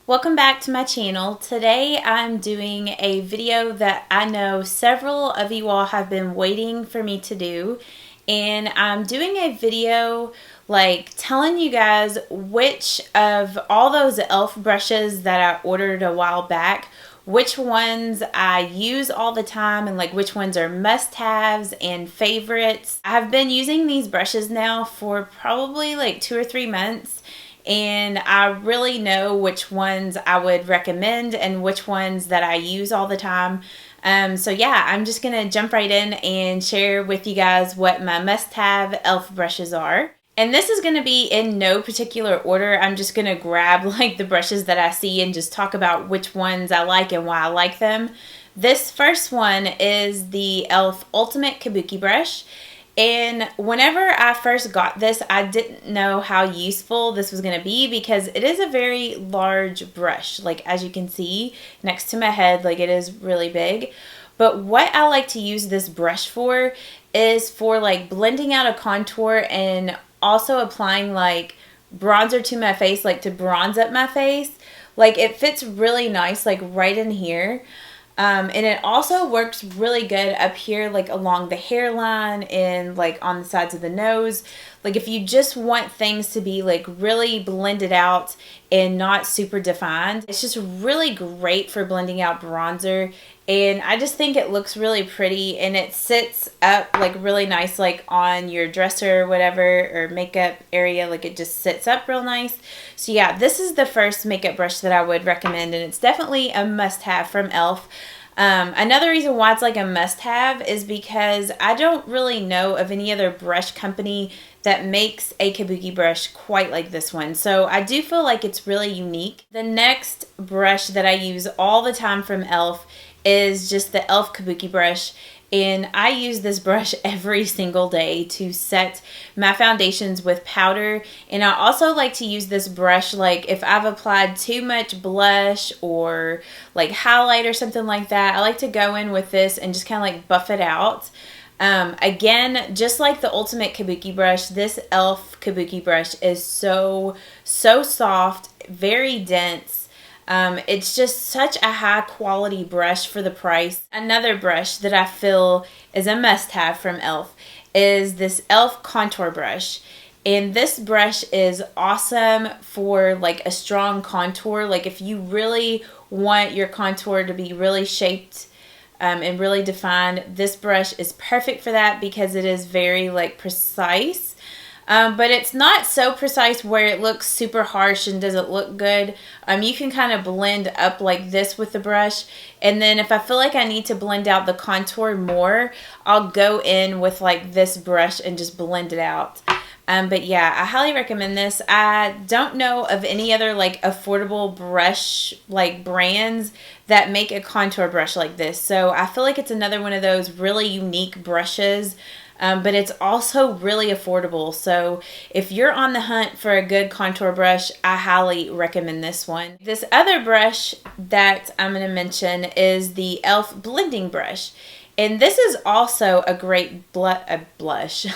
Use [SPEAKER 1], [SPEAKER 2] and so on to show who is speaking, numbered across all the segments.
[SPEAKER 1] Welcome back to my channel. Today I'm doing a video that I know several of you all have been waiting for me to do, and I'm doing a video like telling you guys which of all those e.l.f. brushes that I ordered a while back, which ones I use all the time and like which ones are must-haves and favorites. I've been using these brushes now for probably like 2 or 3 months, and I really know which ones I would recommend and which ones that I use all the time. So yeah, I'm just gonna jump right in and share with you guys what my must-have e.l.f. brushes are. And this is going to be in no particular order. I'm just going to grab like the brushes that I see and just talk about which ones I like and why I like them. This first one is the e.l.f. Ultimate Kabuki Brush. And whenever I first got this, I didn't know how useful this was going to be because it is a very large brush. Like as you can see next to my head, like it is really big. But what I like to use this brush for is for like blending out a contour and also applying like bronzer to my face, like to bronze up my face. Like it fits really nice like right in here. And it also works really good up here, like along the hairline and like on the sides of the nose. Like if you just want things to be like really blended out and not super defined, it's just really great for blending out bronzer. And I just think it looks really pretty, and it sits up like really nice like on your dresser or whatever, or makeup area. Like it just sits up real nice. So yeah, this is the first makeup brush that I would recommend, and it's definitely a must-have from e.l.f. Another reason why it's like a must-have is because I don't really know of any other brush company that makes a kabuki brush quite like this one. So I do feel like it's really unique. The next brush that I use all the time from e.l.f. is just the e.l.f. Kabuki Brush. And I use this brush every single day to set my foundations with powder. And I also like to use this brush like if I've applied too much blush or like highlight or something like that. I like to go in with this and just kind of like buff it out. Again, just like the Ultimate Kabuki Brush, this e.l.f. Kabuki Brush is so soft, very dense. It's just such a high quality brush for the price. Another brush that I feel is a must-have from e.l.f. is this e.l.f. contour brush. And this brush is awesome for like a strong contour. Like if you really want your contour to be really shaped and really defined, this brush is perfect for that because it is very like precise. But it's not so precise where it looks super harsh and doesn't look good. You can kind of blend up like this with the brush. And then if I feel like I need to blend out the contour more, I'll go in with like this brush and just blend it out. But yeah, I highly recommend this. I don't know of any other like affordable brush like brands that make a contour brush like this. So I feel like it's another one of those really unique brushes. But it's also really affordable. So if you're on the hunt for a good contour brush, I highly recommend this one. This other brush that I'm going to mention is the e.l.f. blending brush. And this is also a great blush,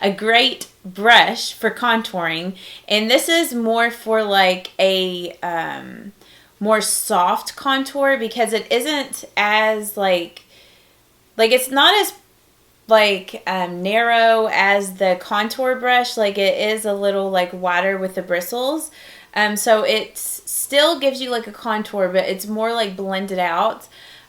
[SPEAKER 1] a great brush for contouring. And this is more for like a more soft contour because it isn't as like it's not as narrow as the contour brush. Like it is a little like wider with the bristles. So it still gives you like a contour, but it's more like blended out.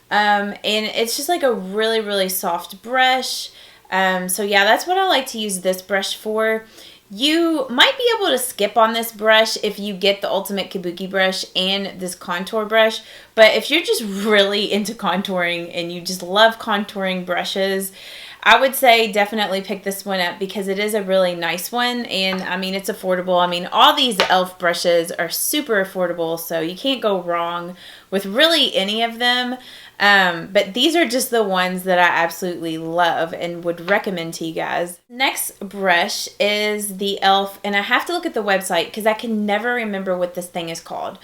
[SPEAKER 1] And it's just like a really soft brush. So yeah, that's what I like to use this brush for. You might be able to skip on this brush if you get the Ultimate Kabuki Brush and this contour brush. But if you're just really into contouring and you just love contouring brushes, I would say definitely pick this one up because it is a really nice one. And I mean, it's affordable. I mean, all these e.l.f. brushes are super affordable, so you can't go wrong with really any of them. But these are just the ones that I absolutely love and would recommend to you guys. Next brush is the e.l.f. and I have to look at the website because I can never remember what this thing is called.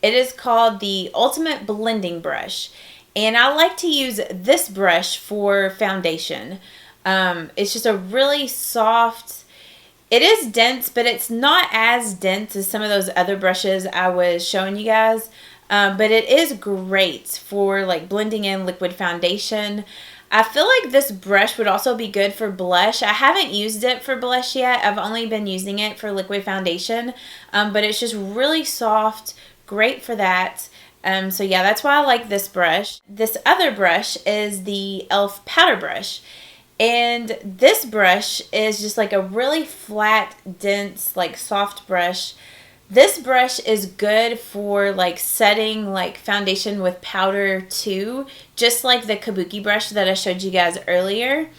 [SPEAKER 1] It is called the Ultimate Blending Brush. And I like to use this brush for foundation. It's just a really soft It is dense, but it's not as dense as some of those other brushes I was showing you guys. But it is great for like blending in liquid foundation. I feel like this brush would also be good for blush. I haven't used it for blush yet. I've only been using it for liquid foundation. But it's just really soft, great for that. So yeah, that's why I like this brush. This other brush is the e.l.f. powder brush. And this brush is just like a really flat, dense, like soft brush. This brush is good for like setting like foundation with powder too, just like the Kabuki brush that I showed you guys earlier.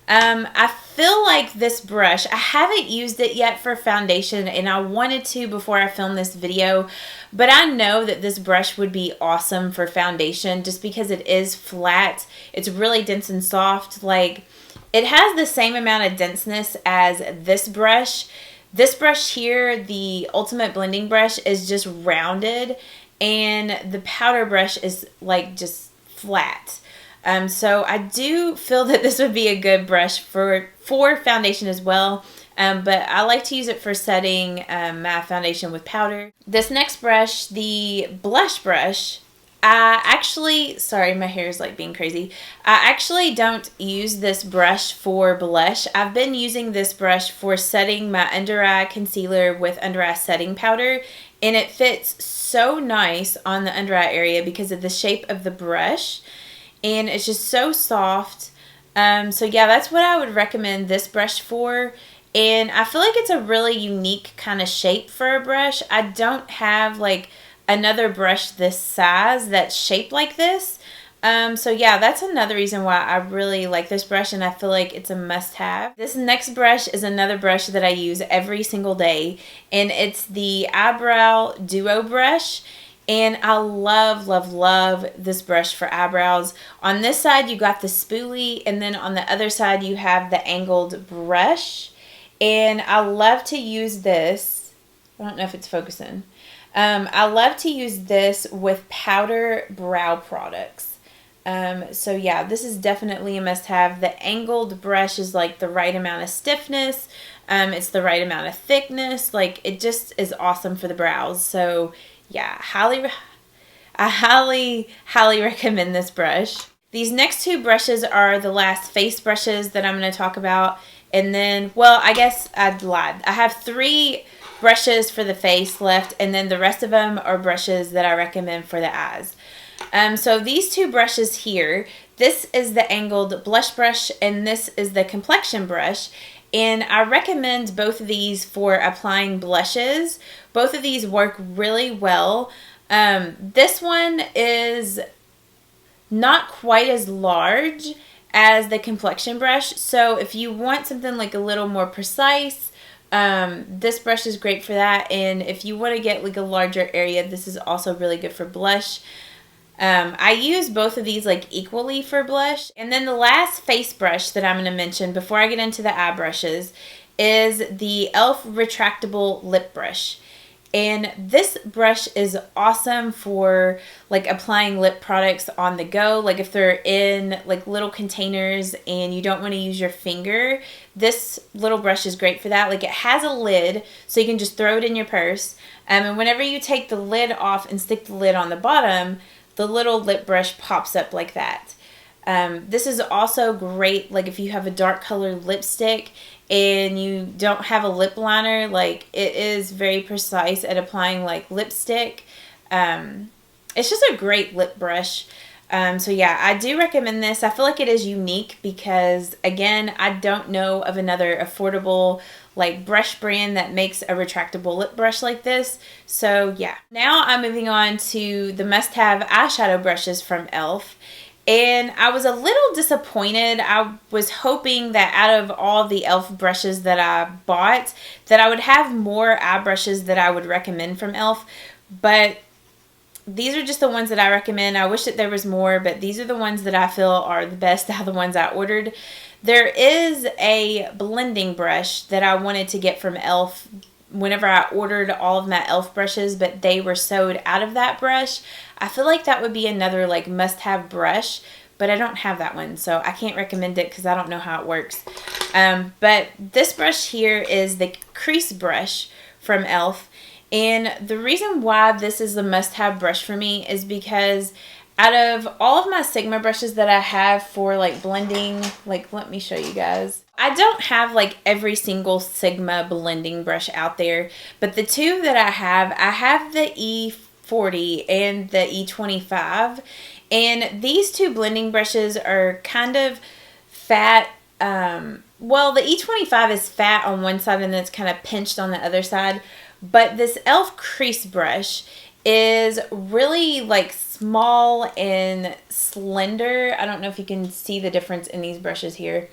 [SPEAKER 1] I feel like this brush, I haven't used it yet for foundation, and I wanted to before I filmed this video, but I know that this brush would be awesome for foundation just because it is flat. It's really dense and soft. Like, it has the same amount of denseness as this brush. This brush here, the Ultimate Blending Brush, is just rounded, and the powder brush is like just flat. So I do feel that this would be a good brush for foundation as well. But I like to use it for setting my foundation with powder. This next brush, the blush brush, sorry, my hair is like being crazy. I actually don't use this brush for blush. I've been using this brush for setting my under eye concealer with under eye setting powder, and it fits so nice on the under eye area because of the shape of the brush, and it's just so soft. So yeah, that's what I would recommend this brush for. And I feel like it's a really unique kind of shape for a brush. I don't have like another brush this size that's shaped like this. So yeah, that's another reason why I really like this brush, and I feel like it's a must-have. This next brush is another brush that I use every single day, and it's the Eyebrow Duo brush. And I love, love, love this brush for eyebrows. On this side, you got the spoolie, and then on the other side, you have the angled brush. And I love to use this. I don't know if it's focusing. I love to use this with powder brow products. So yeah, this is definitely a must-have. The angled brush is like the right amount of stiffness. It's the right amount of thickness. Like, it just is awesome for the brows. So yeah, I highly recommend this brush. These next two brushes are the last face brushes that I'm going to talk about. And then, well, I guess I lied. I have 3 brushes for the face left, and then the rest of them are brushes that I recommend for the eyes. So these 2 brushes here, this is the angled blush brush, and this is the complexion brush. And I recommend both of these for applying blushes. Both of these work really well. This one is not quite as large as the complexion brush. So if you want something like a little more precise, this brush is great for that. And if you want to get like a larger area, this is also really good for blush. I use both of these like equally for blush. And then the last face brush that I'm going to mention before I get into the eye brushes is the e.l.f. Retractable Lip Brush. And this brush is awesome for like applying lip products on the go. Like if they're in like little containers and you don't want to use your finger, this little brush is great for that. Like, it has a lid, so you can just throw it in your purse. And whenever you take the lid off and stick the lid on the bottom, the little lip brush pops up like that. This is also great like if you have a dark colored lipstick and you don't have a lip liner. Like, it is very precise at applying like lipstick. It's just a great lip brush. So yeah, I do recommend this. I feel like it is unique because, again, I don't know of another affordable like brush brand that makes a retractable lip brush like this. So yeah. Now I'm moving on to the must-have eyeshadow brushes from e.l.f. And I was a little disappointed. I was hoping that out of all the e.l.f. brushes that I bought, that I would have more eye brushes that I would recommend from e.l.f. But these are just the ones that I recommend. I wish that there was more, but these are the ones that I feel are the best out of the ones I ordered. There is a blending brush that I wanted to get from e.l.f. whenever I ordered all of my e.l.f. brushes, but they were sold out of that brush. I feel like that would be another like must-have brush, but I don't have that one, so I can't recommend it because I don't know how it works. But this brush here is the crease brush from e.l.f. And the reason why this is the must-have brush for me is because out of all of my Sigma brushes that I have for like blending, like let me show you guys. I don't have like every single Sigma blending brush out there, but the two that I have the E40 and the E25. And these two blending brushes are kind of fat. Well, the E25 is fat on one side and then it's kind of pinched on the other side. But this e.l.f. crease brush is really like small and slender. I don't know if you can see the difference in these brushes here.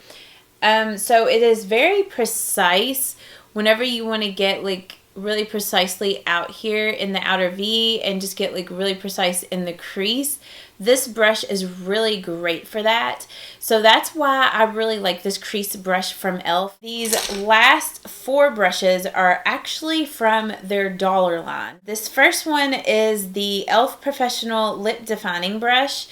[SPEAKER 1] So it is very precise whenever you want to get like really precisely out here in the outer V and just get like really precise in the crease. This brush is really great for that. So that's why I really like this crease brush from e.l.f. These last 4 brushes are actually from their dollar line. This first one is the e.l.f. Professional Lip Defining Brush,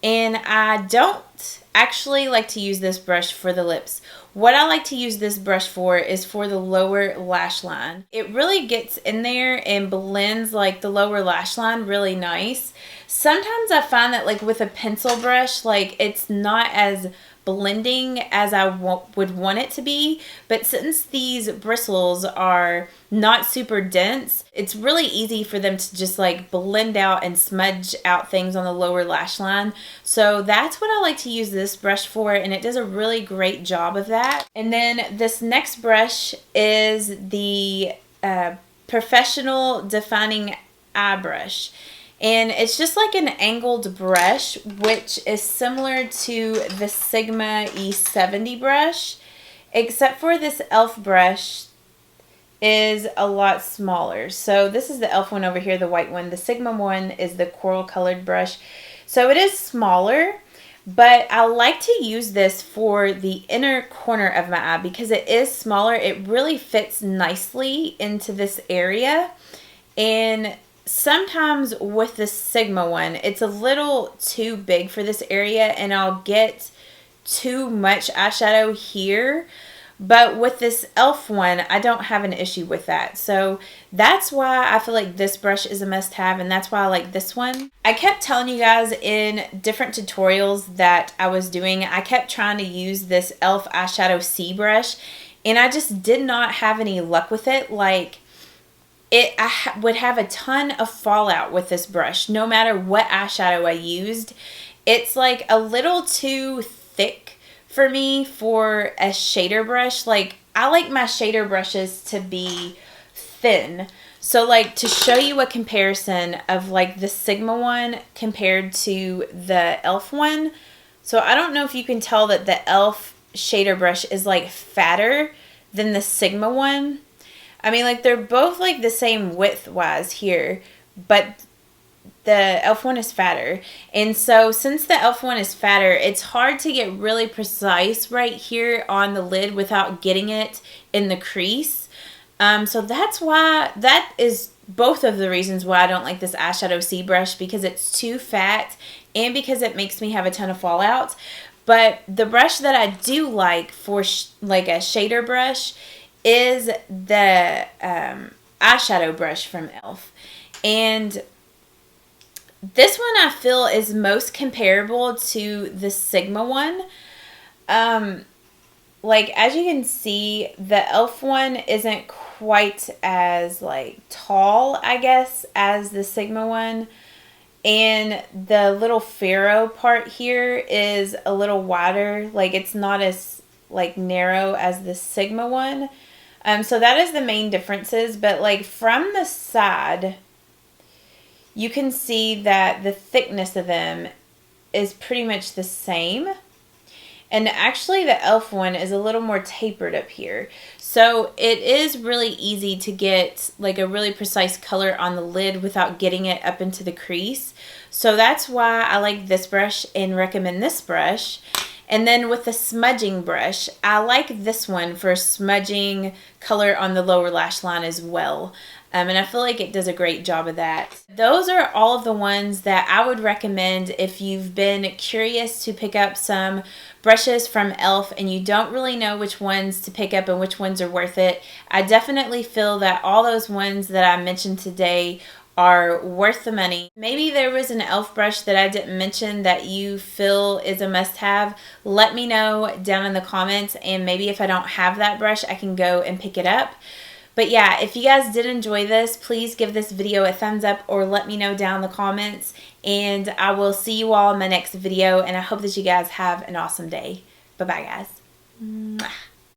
[SPEAKER 1] and I don't actually like to use this brush for the lips. What I like to use this brush for is for the lower lash line. It really gets in there and blends like the lower lash line really nice. Sometimes I find that like with a pencil brush, like it's not as blending as I would want it to be, but since these bristles are not super dense, it's really easy for them to just like blend out and smudge out things on the lower lash line. So that's what I like to use this brush for, and it does a really great job of that. And then this next brush is the Professional Defining Eye Brush. And it's just like an angled brush, which is similar to the Sigma E70 brush, except for this e.l.f. brush is a lot smaller. So this is the e.l.f. one over here, the white one. The Sigma one is the coral colored brush. So it is smaller, but I like to use this for the inner corner of my eye because it is smaller. It really fits nicely into this area. And sometimes with the Sigma one, it's a little too big for this area and I'll get too much eyeshadow here. But with this e.l.f. one, I don't have an issue with that. So that's why I feel like this brush is a must-have, and that's why I like this one. I kept telling you guys in different tutorials that I was doing, I kept trying to use this e.l.f. eyeshadow C brush, and I just did not have any luck with it. Like, I would have a ton of fallout with this brush, no matter what eyeshadow I used. It's like a little too thick for me for a shader brush. Like, I like my shader brushes to be thin. So like, to show you a comparison of like the Sigma one compared to the e.l.f. one. So I don't know if you can tell that the e.l.f. shader brush is like fatter than the Sigma one. I mean, like, they're both like the same width wise here, but the e.l.f. one is fatter. And so since the e.l.f. one is fatter, it's hard to get really precise right here on the lid without getting it in the crease. So that's why, that is both of the reasons why I don't like this eyeshadow C brush, because it's too fat and because it makes me have a ton of fallout. But the brush that I do like for like a shader brush is the eyeshadow brush from e.l.f. And this one I feel is most comparable to the Sigma one. Like, as you can see, the e.l.f. one isn't quite as like tall, I guess, as the Sigma one. And the little ferrule part here is a little wider. Like, it's not as like narrow as the Sigma one. So that is the main differences. But like from the side, you can see that the thickness of them is pretty much the same. And actually the e.l.f. one is a little more tapered up here. So it is really easy to get like a really precise color on the lid without getting it up into the crease. So that's why I like this brush and recommend this brush. And then with the smudging brush, I like this one for smudging color on the lower lash line as well. And I feel like it does a great job of that. Those are all of the ones that I would recommend if you've been curious to pick up some brushes from e.l.f. and you don't really know which ones to pick up and which ones are worth it. I definitely feel that all those ones that I mentioned today are worth the money. Maybe there was an e.l.f. brush that I didn't mention that you feel is a must-have. Let me know down in the comments, and maybe if I don't have that brush, I can go and pick it up. But yeah, if you guys did enjoy this, please give this video a thumbs up or let me know down in the comments. And I will see you all in my next video, and I hope that you guys have an awesome day. Bye-bye, guys. Mwah.